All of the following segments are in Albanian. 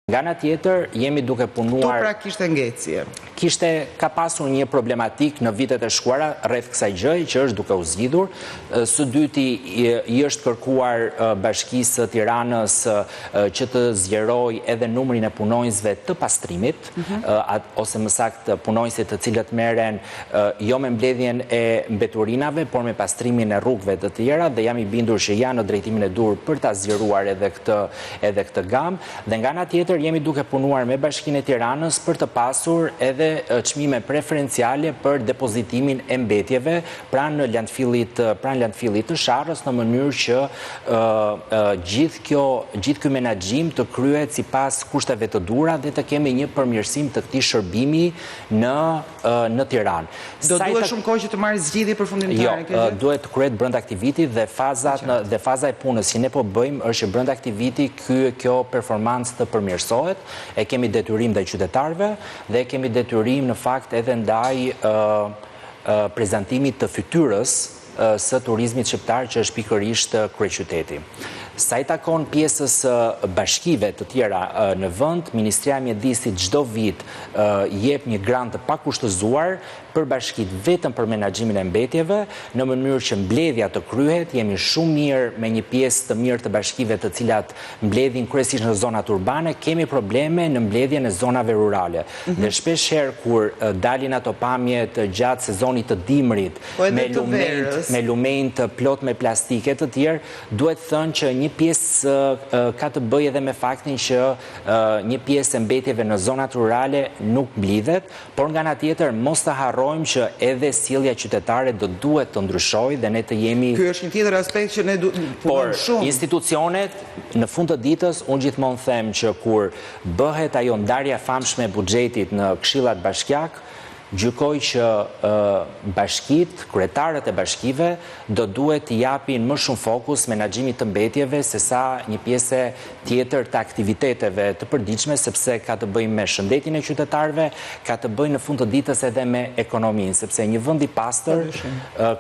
Nga ana tjetër, jemi duke punuar... To pra kishte ngecje. Ka pasur një problematik në vitet e shkuara rreth kësaj gjëje që është duke u zgjidhur. Së dyti i është kërkuar Bashkisë së Tiranës që të zgjerojë edhe numrin e punonjësve të pastrimit, ose më saktë punonjësit të cilët merren jo me mbledhjen e mbeturinave, por me pastrimin e rrugëve të tjera, dhe jam i bindur që janë në drejtimin e dur për ta zgjeruar edhe këtë gamë. Dhe nga ana tjetër jemi duke punuar me Bashkinë e Tiranës për të pasur edhe çmime preferenciale për depozitimin e mbetjeve pranë landfillit të Sharrës, në mënyrë që gjithë ky menaxhim të kryhet sipas kushteve të dura dhe të kemi një përmirësim të këtij shërbimi në Tiranë. Do duhet shumë kohë që të marrë zgjidhje përfundimtare kjo gjë? Jo, duhet të kryhet brenda aktivitit dhe faza e punës që ne po bëjmë është që brenda aktivitit kjo performancë të përmirësohet. E kemi detyrim ndaj qytetarëve dhe kemi detyrim në fakt edhe ndaj prezantimit të fytyrës së turizmit shqiptar që është pikërisht kryeqyteti. Sa i takon pjesës bashkive të tjera në vend, Ministria e Mjedisit çdo vit jep një grant të pakushtëzuar për bashkit vetëm për menaxhimin e mbetjeve, në mënyrë që mbledhja të kryhet. Jemi shumë mirë me një pjesë të mirë të bashkive të cilat mbledhin kryesisht në zonat urbane, kemi probleme në mbledhjen e zonave rurale. Dhe shpesh herë kur dalin ato pamjet gjatë sezonit të dimrit me lumenjt plot me plastike të tjerë, duhet thënë që një pjesë ka të bëjë edhe me faktin që një pjesë e mbetjeve në zonat rurale nuk mblidhet, por nga ana tjetër mos ta harrojmë që edhe sjellja qytetare do duhet të ndryshojë dhe ne të jemi... Ky është një tjetër aspekt që ne punojmë shumë. Por institucionet, në fund të ditës, unë gjithmonë them që kur bëhet ajo ndarja e famshme e buxhetit në këshillat bashkiak, gjykoj që bashkit, kryetarët e bashkive, do duhet të japin më shumë fokus menaxhimit të mbetjeve sesa një pjesë tjetër të aktiviteteve të përditshme, sepse ka të bëjë me shëndetin e qytetarëve, ka të bëjë në fund të ditës edhe me ekonominë, sepse një vend i pastër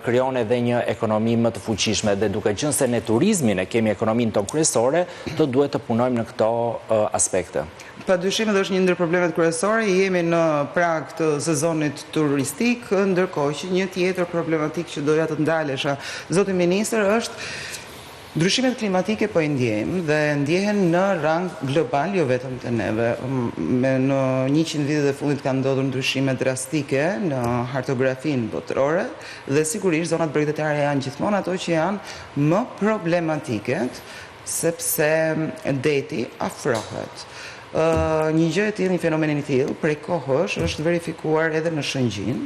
krijon edhe një ekonomi më të fuqishme, dhe duke qenë se ne turizmin e kemi ekonominë tonë kryesore, do duhet të punojmë në këto aspekte. Padyshim edhe është një ndër problemet kryesore, jemi në prag të sezonit turistik, ndërkohë që një tjetër problematik që doja të ndalesha, zoti ministër, është ndryshimet klimatike po i ndjejmë dhe ndjehen në rang global, jo vetëm të neve. Në 100 vitet e fundit kanë ndodhur ndryshime drastike në hartografinë botërore dhe sigurisht zonat bregdetare janë gjithmonë ato që janë më problematike, sepse deti afrohet. Një gjë e tillë, një fenomen i tillë, prej kohësh është verifikuar edhe në Shëngjin,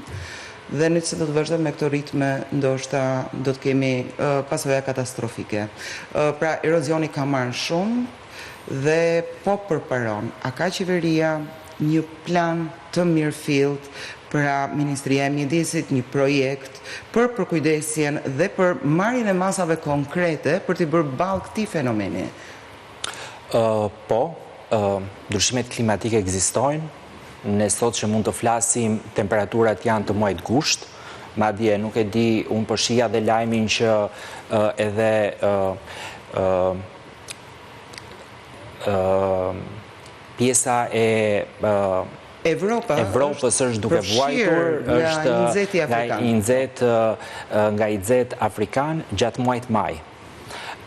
dhe nëse do të vazhdojmë me këto ritme, ndoshta do të kemi pasoja katastrofike. Pra, erozioni ka marrë shumë dhe po përparon. A ka qeveria një plan të mirëfillt, pra Ministria e Mjedisit një projekt për përkujdesjen dhe për marrjen e masave konkrete për të bërë ballë këtij fenomeni? Po. Ndryshimet klimatike ekzistojnë, ne sot që mund të flasim, temperaturat janë të muajit gusht, madje nuk e di, unë po shija dhe lajmin që edhe pjesa e Evropës është duke vuajtur, është nga i nxehtë afrikan gjatë muajit maj.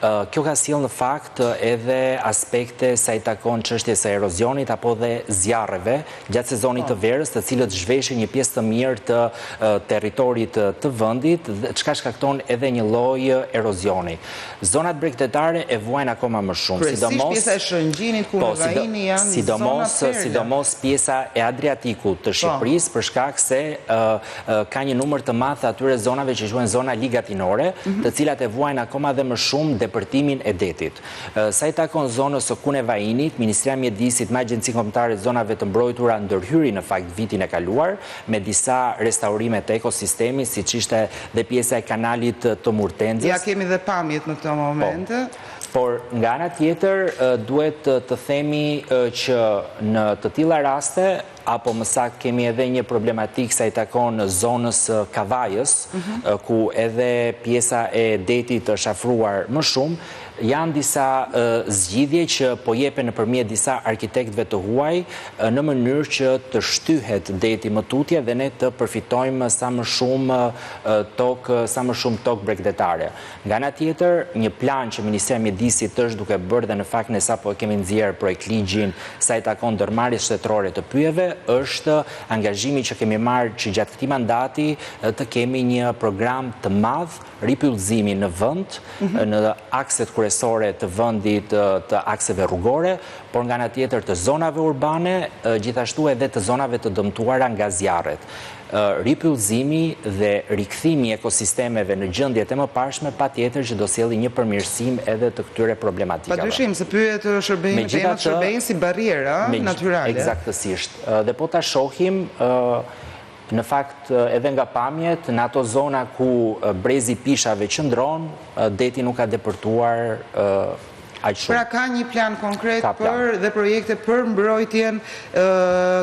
Kjo ka sjellë në fakt edhe aspekte sa i takon çështjes së erozionit apo dhe zjarreve gjatë sezonit të verës, të cilët zhveshin një pjesë të mirë të territorit të vendit, çka shkakton edhe një lloj erozioni. Zonat bregdetare e vuajnë akoma më shumë, sidomos pjesa e Shëngjinit, Kurravaini janë zona perle. Sidomos pjesa e Adriatikut të Shqipërisë, për shkak se ka një numër të madh të atyre zonave që quhen zona ligatinore, të cilat e vuajnë akoma dhe më shumë depërtimin e detit. Sa i takon zonës së Kurravainit, Ministria e Mjedisit me Agjencinë Kombëtare të Zonave të Mbrojtura ndërhyri në fakt vitin e kaluar me disa restaurime të ekosistemit, siç ishte dhe pjesa e kanalit të Murtenzës. Ja kemi dhe pamjet në këto momente. Por nga ana tjetër duhet të themi që në të tilla raste apo më saktë kemi edhe një problematik sa i takon zonës Kavajës, ku edhe pjesa e detit është afruar më shumë, Janë disa zgjidhje që po jepen nëpërmjet disa arkitektëve të huaj në mënyrë që të shtyhet deti më tutje dhe ne të përfitojmë sa më shumë tokë bregdetare. Nga ana tjetër, një plan që Ministria e Mjedisit është duke bërë dhe në fakt ne sapo e kemi nxjerrë projekt ligjin sa i takon ndërmarrjes shtetërore të pyjeve, është angazhimi që kemi marrë që gjatë këtij mandati të kemi një program të madh ripyllëzimi në vend, në akset kryesore të vendit të akseve rrugore, por nga ana tjetër të zonave urbane, gjithashtu edhe të zonave të dëmtuara nga zjarret. Ripyllëzimi dhe rikthimi i ekosistemeve në gjendjet e mëparshme patjetër që do sjellë një përmirësim edhe të këtyre problematikave. Padyshim se pyet shërbejnë si barriera natyrale. Eksaktësisht. Dhe po ta shohim në fakt edhe nga pamjet, në ato zona ku brezi pishave qëndron, deti nuk ka depërtuar aq shumë. Pra ka një plan konkret dhe projekte për mbrojtjen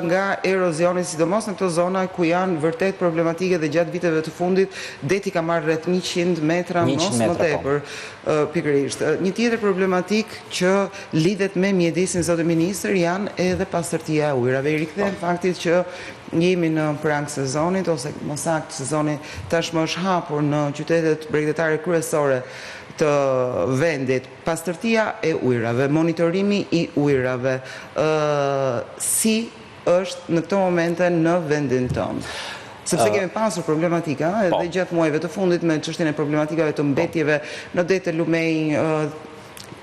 nga erozioni, sidomos në këto zona ku janë vërtet problematike dhe gjatë viteve të fundit deti ka marrë rreth 100 metra mos më tepër pikërisht. Një tjetër problematik që lidhet me mjedisin, zotë ministër, janë edhe pastërtia e ujrave. I rikthem faktit që jemi në prang sezonit, ose më saktë sezoni tashmë është hapur në qytetet bregdetare kryesore të vendit, pastërtia e ujrave, monitorimi i ujrave, si është në këto momente në vendin tonë? Sepse kemi pasur problematika edhe gjatë muajve të fundit me çështjen e problematikave të mbetjeve në detë Lumej,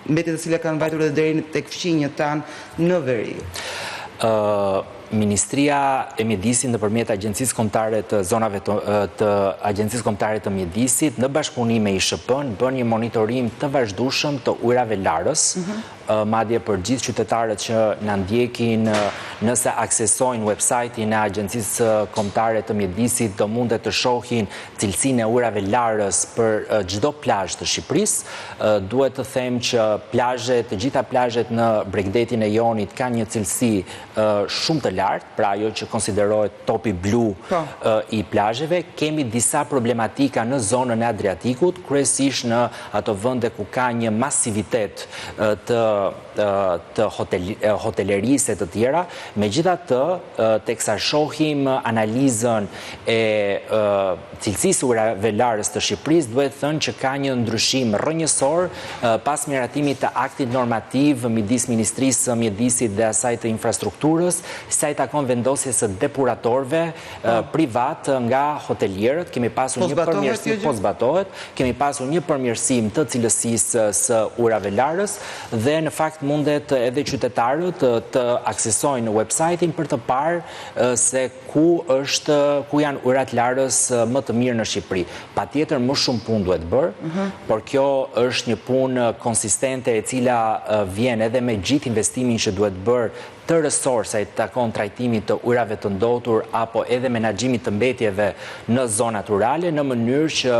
mbetjet të cilat kanë vajtur edhe deri tek fqinjët tanë në veri. Ministria e Mjedisit nëpërmjet Agjencisë Kombëtare të zonave të Agjencisë Kombëtare të Mjedisit në bashkëpunim me ISHP-n bën një monitorim të vazhdueshëm të ujrave larës, madje për gjithë qytetarët që na ndjekin, nëse aksesojnë website-in e Agjencisë Kombëtare të Mjedisit do mundet të shohin cilësinë e ujrave larës për çdo plazh të Shqipërisë. Duhet të them që të gjitha plazhet në Bregdetin e Jonit kanë një cilësi shumë të lartë, pra ajo që konsiderohet topi blu i plazheve. Kemi disa problematika në zonën e Adriatikut, kryesisht në ato vende ku ka një masivitet të hotelerisë e të tjera. Megjithatë, teksa shohim analizën e cilësisë ujrave larës të Shqipërisë, duhet thënë që ka një ndryshim rrënjësor pas miratimit të aktit normativ midis Ministrisë së Mjedisit dhe asaj të infrastrukturës, sa i takon vendosjes së depuratorëve privat nga hotelierët. Kemi pasur një përmirësim, po zbatohet, kemi pasur një përmirësim të cilësisë së ujrave larës dhe në fakt mundet edhe qytetarët të aksesojnë website-in për të parë se ku janë ujrat larës më të mirë në Shqipëri. Patjetër më shumë punë duhet bërë, por kjo është një punë konsistente e cila vjen edhe me gjithë investimin që duhet bërë të rësor sa i takon trajtimit të ujrave të ndotur apo edhe menaxhimit të mbetjeve në zonë naturale, në mënyrë që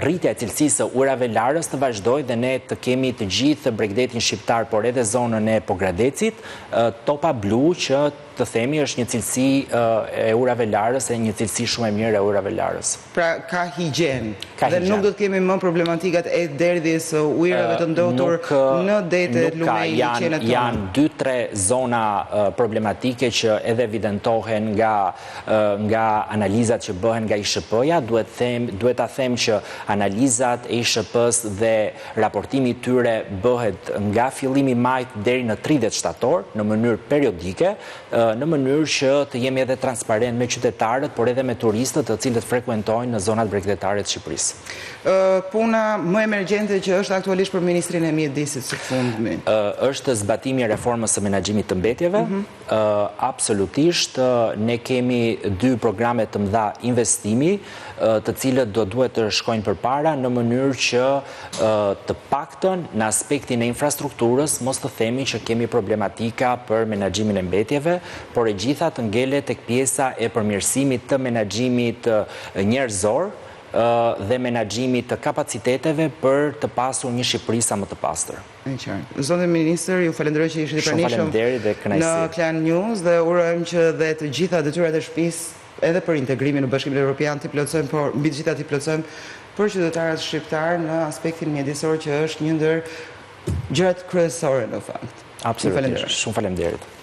rritja e cilësisë së ujrave larës të vazhdojë dhe ne të kemi të gjithë Bregdetin shqiptar, por edhe zonën e Pogradecit, topa blu që të themi është një cilësi e ujrave larës e një cilësi shumë e mirë e ujrave larës. Pra ka higjen dhe nuk do të kemi më problematikat e derdhjes së ujrave të ndotur në detet Lumej, liçenet tona. Janë 2-3 zona problematike që edhe evidentohen nga analizat që bëhen nga ISHP-ja. Duhet ta them që analizat e ISHP-s dhe raportimi i tyre bëhet nga fillimi majt deri në 30 shtator në mënyrë periodike, në mënyrë që të jemi edhe transparent me qytetarët, por edhe me turistët të cilët frekuentojnë në zonat bregdetare të Shqipërisë. Puna më emergjente që është aktualisht për Ministrinë e Mjedisit së fundmi është zbatimi i reformës së menaxhimit të mbetjeve. Absolutisht, ne kemi 2 programe të mëdha investimi, të cilët duhet të shkojnë përpara në mënyrë që të paktën në aspektin e infrastrukturës mos të themi që kemi problematika për menaxhimin e mbetjeve, por e gjitha të ngelet tek pjesa e përmirësimit të menaxhimit njerëzor dhe menaxhimit të kapaciteteve për të pasur një Shqipëri sa më të pastër. Zonë Ministër, ju falenderoj që ishit i pranishëm në Klan News dhe urojmë që dhe të gjitha detyrat e shtëpisë edhe për integrimin në Bashkimin Evropian t'i plotësojmë, por mbi të gjitha t'i plotësojmë për qytetarët shqiptar në aspektin mjedisor që është një ndër gjërat kryesore në fakt. Absolutisht. Shumë faleminderit.